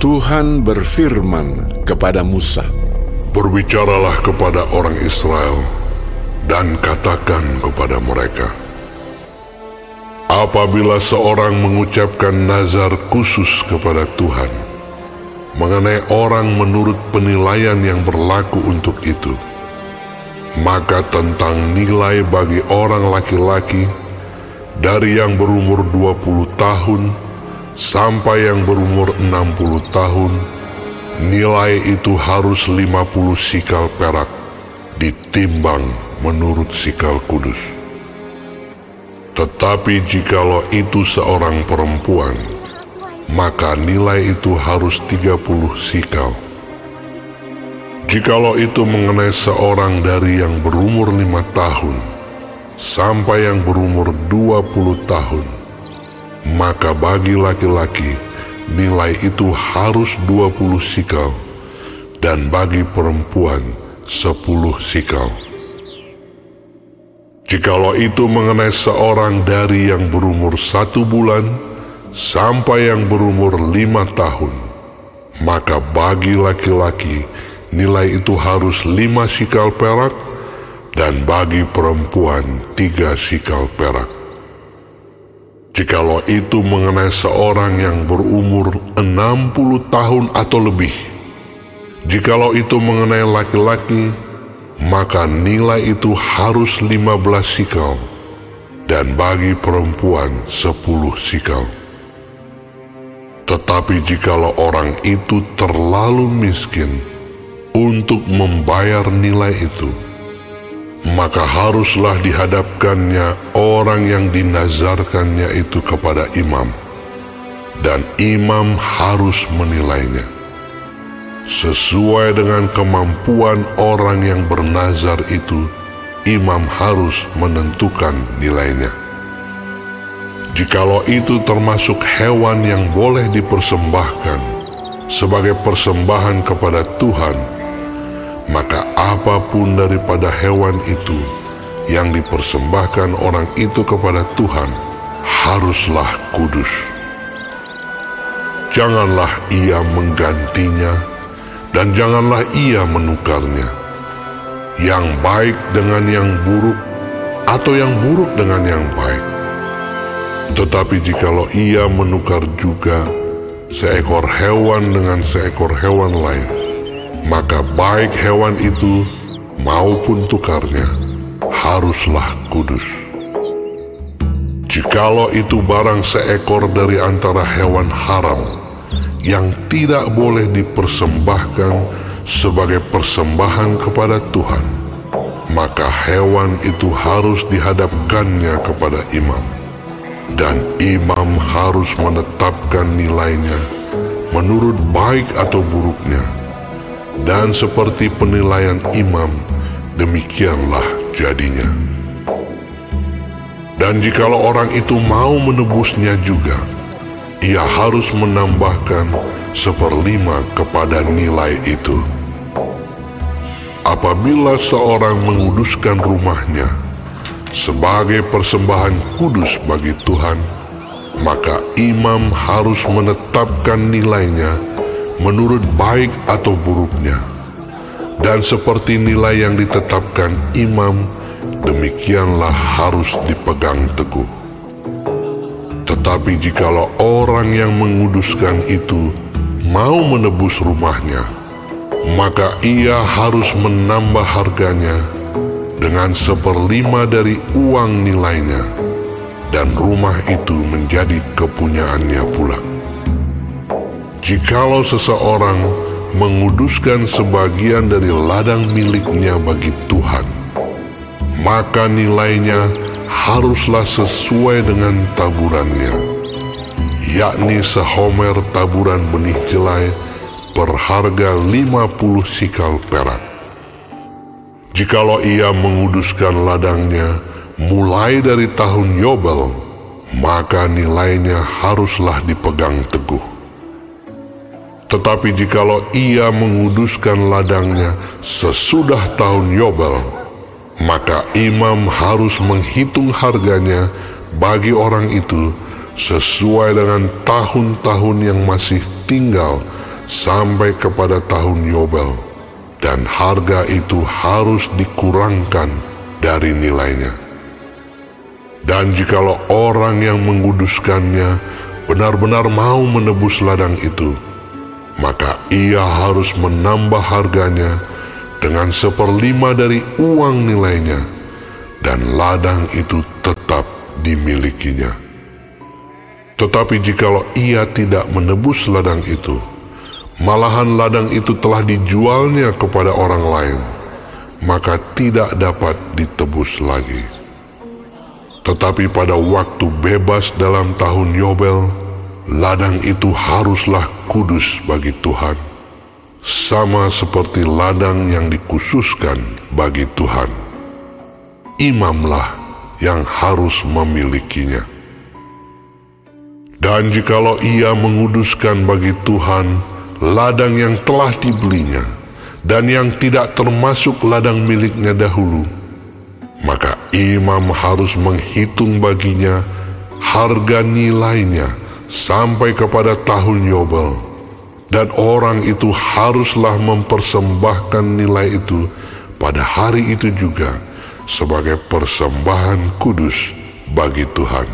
Tuhan berfirman kepada Musa, "Berbicaralah kepada orang Israel dan katakan kepada mereka, apabila seorang mengucapkan nazar khusus kepada Tuhan mengenai orang menurut penilaian yang berlaku untuk itu, maka tentang nilai bagi orang laki-laki dari yang berumur 20 tahun sampai yang berumur 60 tahun, nilai itu harus 50 sikal perak, ditimbang menurut sikal kudus. Tetapi jikalau itu seorang perempuan, maka nilai itu harus 30 sikal. Jikalau itu mengenai seorang dari yang berumur 5 tahun sampai yang berumur 20 tahun, maka bagi laki-laki nilai itu harus 20 sikal, dan bagi perempuan 10 sikal. Jikalau itu mengenai seorang dari yang berumur 1 bulan sampai yang berumur 5 tahun, maka bagi laki-laki nilai itu harus 5 sikal perak, dan bagi perempuan 3 sikal perak. Jikalau itu mengenai seorang yang berumur 60 tahun atau lebih, jikalau itu mengenai laki-laki, maka nilai itu harus 15 sikal, dan bagi perempuan 10 sikal. Tetapi jikalau orang itu terlalu miskin untuk membayar nilai itu, maka haruslah dihadapkannya orang yang dinazarkannya itu kepada imam, dan imam harus menilainya sesuai dengan kemampuan orang yang bernazar itu. Imam harus menentukan nilainya. Jikalau itu termasuk hewan yang boleh dipersembahkan sebagai persembahan kepada Tuhan, maka apapun daripada hewan itu yang dipersembahkan orang itu kepada Tuhan haruslah kudus. Janganlah ia menggantinya, dan janganlah ia menukarnya, yang baik dengan yang buruk, atau yang buruk dengan yang baik. Tetapi jikalau ia menukar juga seekor hewan dengan seekor hewan lain, maka baik hewan itu maupun tukarnya haruslah kudus. Jikalau itu barang seekor dari antara hewan haram yang tidak boleh dipersembahkan sebagai persembahan kepada Tuhan, maka hewan itu harus dihadapkannya kepada imam, dan imam harus menetapkan nilainya menurut baik atau buruknya. Dan seperti penilaian imam, demikianlah jadinya. Dan jikalau orang itu mau menebusnya juga, ia harus menambahkan 1/5 kepada nilai itu. Apabila seorang menguduskan rumahnya sebagai persembahan kudus bagi Tuhan, maka imam harus menetapkan nilainya menurut baik atau buruknya. Dan seperti nilai yang ditetapkan imam, demikianlah harus dipegang teguh. Tetapi jikalau orang yang menguduskan itu mau menebus rumahnya, maka ia harus menambah harganya dengan 1/5 dari uang nilainya, dan rumah itu menjadi kepunyaannya pula. Jikalau seseorang menguduskan sebagian dari ladang miliknya bagi Tuhan, maka nilainya haruslah sesuai dengan taburannya, yakni sehomer taburan benih jelai berharga 50 sikal perak. Jikalau ia menguduskan ladangnya mulai dari tahun Yobel, maka nilainya haruslah dipegang teguh. Tetapi jikalau ia menguduskan ladangnya sesudah tahun Yobel, maka imam harus menghitung harganya bagi orang itu sesuai dengan tahun-tahun yang masih tinggal sampai kepada tahun Yobel, dan harga itu harus dikurangkan dari nilainya. Dan jikalau orang yang menguduskannya benar-benar mau menebus ladang itu, maka ia harus menambah harganya dengan 1/5 dari uang nilainya, dan ladang itu tetap dimilikinya. Tetapi jikalau ia tidak menebus ladang itu, malahan ladang itu telah dijualnya kepada orang lain, maka tidak dapat ditebus lagi. Tetapi pada waktu bebas dalam tahun Yobel, ladang itu haruslah kudus bagi Tuhan, sama seperti ladang yang dikhususkan bagi Tuhan. Imamlah yang harus memilikinya. Dan jikalau ia menguduskan bagi Tuhan ladang yang telah dibelinya dan yang tidak termasuk ladang miliknya dahulu, maka imam harus menghitung baginya harga nilainya sampai kepada tahun Yobel, dan orang itu haruslah mempersembahkan nilai itu pada hari itu juga sebagai persembahan kudus bagi Tuhan.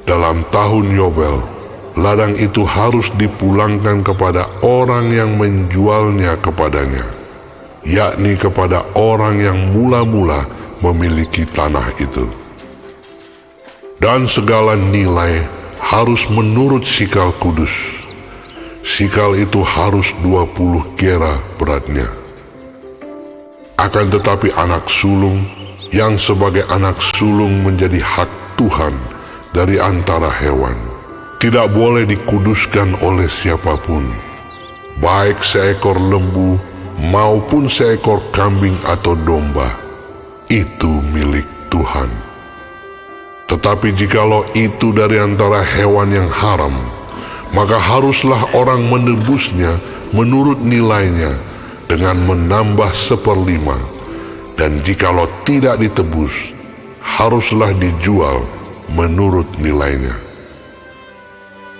Dalam tahun Yobel, ladang itu harus dipulangkan kepada orang yang menjualnya kepadanya, yakni kepada orang yang mula-mula memiliki tanah itu. Dan segala nilai harus menurut sikal kudus. Sikal itu harus 20 gera beratnya. Akan tetapi anak sulung yang sebagai anak sulung menjadi hak Tuhan dari antara hewan, tidak boleh dikuduskan oleh siapapun, baik seekor lembu maupun seekor kambing atau domba. Itu milik Tuhan. Tetapi jikalau itu dari antara hewan yang haram, maka haruslah orang menebusnya menurut nilainya dengan menambah 1/5, dan jikalau tidak ditebus, haruslah dijual menurut nilainya.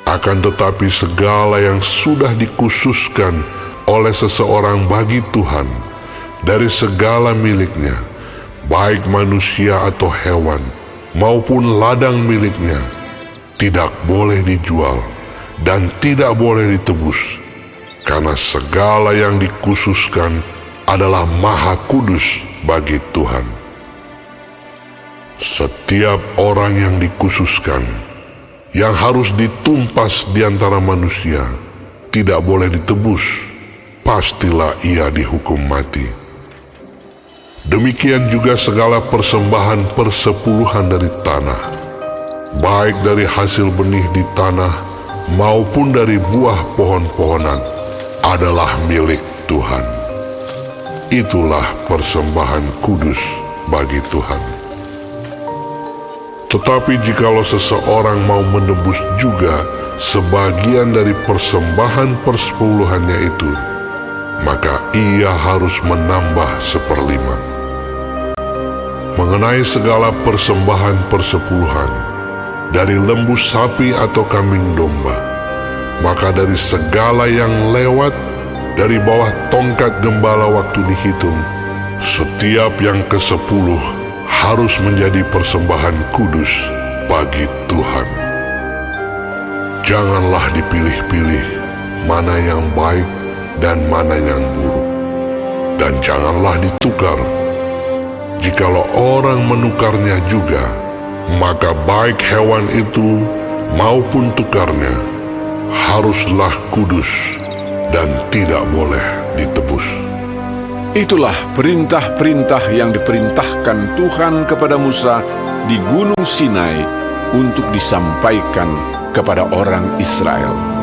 Akan tetapi segala yang sudah dikhususkan oleh seseorang bagi Tuhan dari segala miliknya, baik manusia atau hewan, maupun ladang miliknya, tidak boleh dijual dan tidak boleh ditebus, karena segala yang dikhususkan adalah maha kudus bagi Tuhan. Setiap orang yang dikhususkan, yang harus ditumpas di antara manusia, tidak boleh ditebus, pastilah ia dihukum mati. Demikian juga segala persembahan persepuluhan dari tanah, baik dari hasil benih di tanah maupun dari buah pohon-pohonan, adalah milik Tuhan. Itulah persembahan kudus bagi Tuhan. Tetapi jikalau seseorang mau menebus juga sebagian dari persembahan persepuluhannya itu, maka ia harus menambah 1/5. Mengenai segala persembahan persepuluhan, dari lembu sapi atau kambing domba, maka dari segala yang lewat dari bawah tongkat gembala waktu dihitung, setiap yang ke-10 harus menjadi persembahan kudus bagi Tuhan. Janganlah dipilih-pilih mana yang baik dan mana yang buruk, dan janganlah ditukar. Jikalau orang menukarnya juga, maka baik hewan itu maupun tukarnya haruslah kudus dan tidak boleh ditebus. Itulah perintah-perintah yang diperintahkan Tuhan kepada Musa di Gunung Sinai untuk disampaikan kepada orang Israel.